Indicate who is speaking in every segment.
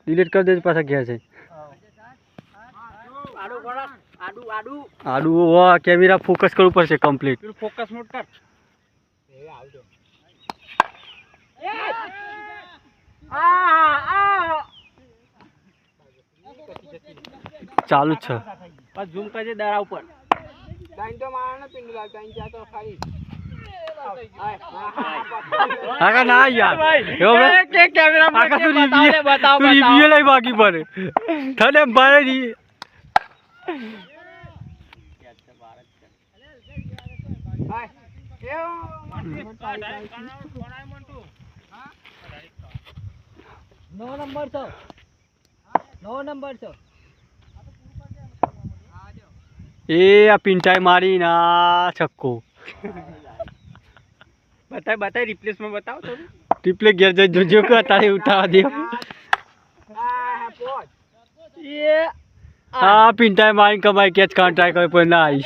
Speaker 1: delete कर दे पाछा क्या है आडू वो कैमरा फोकस करવું પડશે કમ્પ્લીટ
Speaker 2: ફોકસ મોડ કર
Speaker 1: ચાલુ છે
Speaker 2: બસ ઝૂમ કરજે દરા ઉપર ડાઈન તો મારને પિંડલા ડાઈન જા તો ખાલી
Speaker 1: આકા ના યાર જો
Speaker 2: કે કેમેરા માં
Speaker 1: આકા તું રિવ્યુ લઈ બાકી પર થને બારે
Speaker 2: નંબર છે
Speaker 1: એ આ પિંચાઈ મારી ના છક્કો
Speaker 2: બતાય રિપ્લેસ માં બતાવો તો
Speaker 1: રિપ્લે ગેર જઈ જોજો કે તારે ઉઠાવા દે
Speaker 2: ये
Speaker 1: हाँ पिंटा माइन कमाई कैच कांटा कोई पर ना आई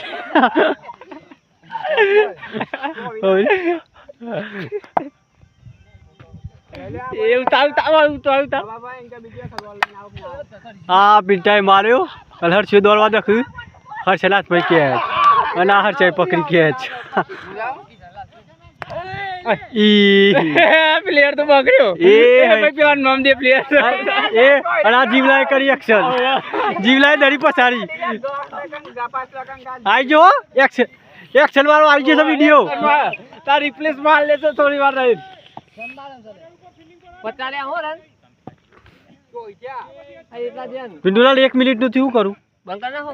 Speaker 2: ये उतार
Speaker 1: हाँ पिंटा मारो कल हर छे दौड़वा देख हर छलात में कैच अना हर चाय पकड़ी कैच
Speaker 2: प्लेयर तो पकड़ो
Speaker 1: ए
Speaker 2: भाई प्यार नाम दे प्लेयर
Speaker 1: ए अना जीवलाय करी एक्शन जीवलाय दरी पसारी आई जो एक्शन वालो आई जो वीडियो
Speaker 2: ता रिप्लेस मार ले तो थोड़ी बार रही पता ले हो रन कोई क्या इतना जन
Speaker 1: पिंडुलाल 1 मिनिट નું થયું કરું
Speaker 2: બંધ કર નાખો